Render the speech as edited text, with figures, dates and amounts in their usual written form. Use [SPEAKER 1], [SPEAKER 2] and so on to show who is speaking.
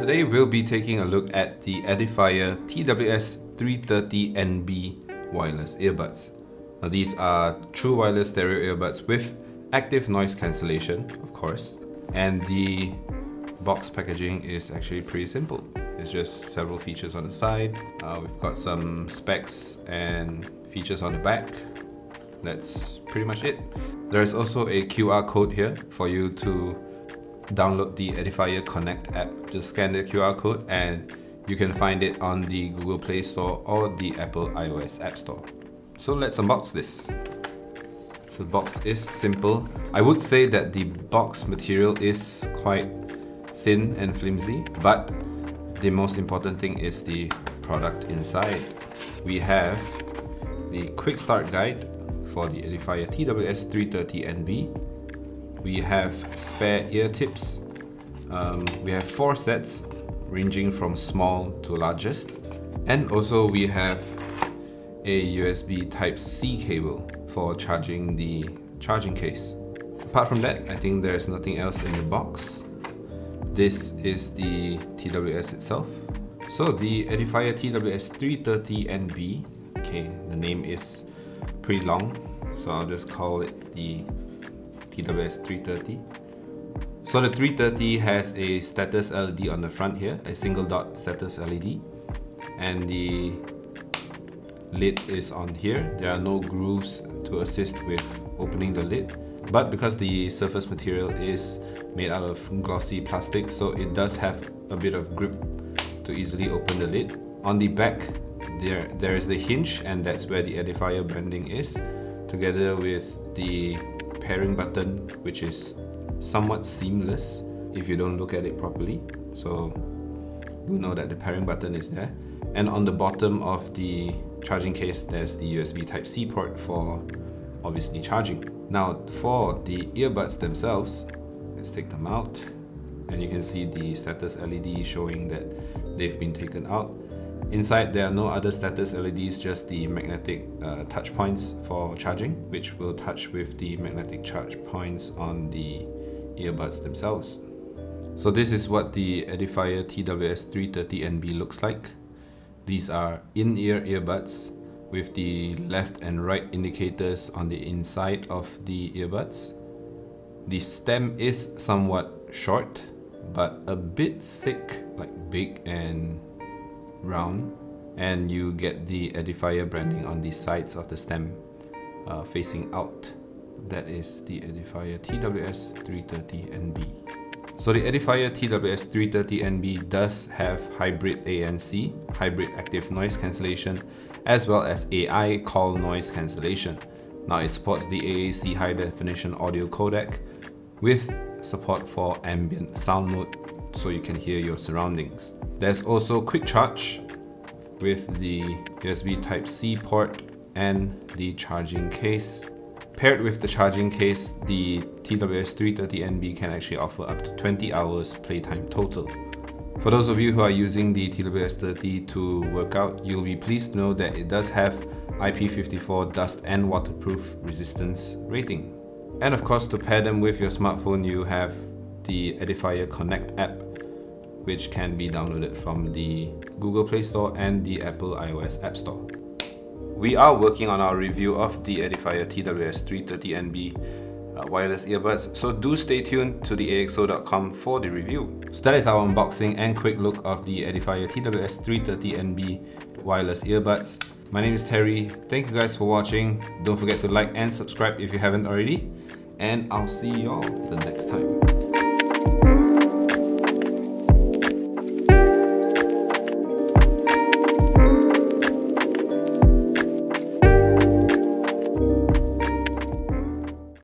[SPEAKER 1] Today we'll be taking a look at the Edifier TWS330 NB wireless earbuds. Now these are true wireless stereo earbuds with active noise cancellation, of course, and the box packaging is actually pretty simple. It's just several features on the side. We've got some specs and features on the back. That's pretty much it. There's also a QR code here for you to download the Edifier Connect app. Just scan the QR code and you can find it on the Google Play Store or the Apple iOS App Store. So let's unbox this. So the box is simple. I would say that the box material is quite thin and flimsy, but the most important thing is the product inside. We have the quick start guide for the Edifier TWS330 NB. We have spare ear tips. We have 4 sets ranging from small to largest. And also we have a USB Type-C cable for charging the charging case. Apart from that, I think there's nothing else in the box. This is the TWS itself. So the Edifier TWS330 NB, okay, the name is pretty long, so I'll just call it the TWS330. So the 330 has a status LED on the front here, a single dot status LED, and the lid is on here. There are no grooves to assist with opening the lid, but because the surface material is made out of glossy plastic, so it does have a bit of grip to easily open the lid. On the back there is the hinge, and that's where the Edifier branding is, together with the pairing button, which is somewhat seamless if you don't look at it properly. So you know that the pairing button is there. And on the bottom of the charging case, there's the USB Type-C port for obviously charging. Now for the earbuds themselves, let's take them out, and you can see the status LED showing that they've been taken out. Inside there are no other status LEDs, just the magnetic touch points for charging, which will touch with the magnetic charge points on the earbuds themselves. So this is what the Edifier TWS330 NB looks like. These are in-ear earbuds with the left and right indicators on the inside of the earbuds. The stem is somewhat short, but a bit thick, like big and round, and you get the Edifier branding on the sides of the stem facing out. That is the Edifier TWS330 NB. So the Edifier TWS330 NB does have Hybrid ANC, Hybrid Active Noise Cancellation, as well as AI Call Noise Cancellation. Now it supports the AAC High Definition Audio Codec with support for ambient sound mode, so you can hear your surroundings. There's also quick charge with the USB Type-C port and the charging case. Paired with the charging case, the TWS330 NB can actually offer up to 20 hours playtime total. For those of you who are using the TWS30 to work out, you'll be pleased to know that it does have IP54 dust and waterproof resistance rating. And of course, to pair them with your smartphone, you have the Edifier Connect app, which can be downloaded from the Google Play Store and the Apple iOS App Store. We are working on our review of the Edifier TWS330 NB wireless earbuds, so do stay tuned to the AXO.com for the review. So that is our unboxing and quick look of the Edifier TWS330 NB wireless earbuds. My name is Terry. Thank you guys for watching. Don't forget to like and subscribe if you haven't already, and I'll see you all the next time.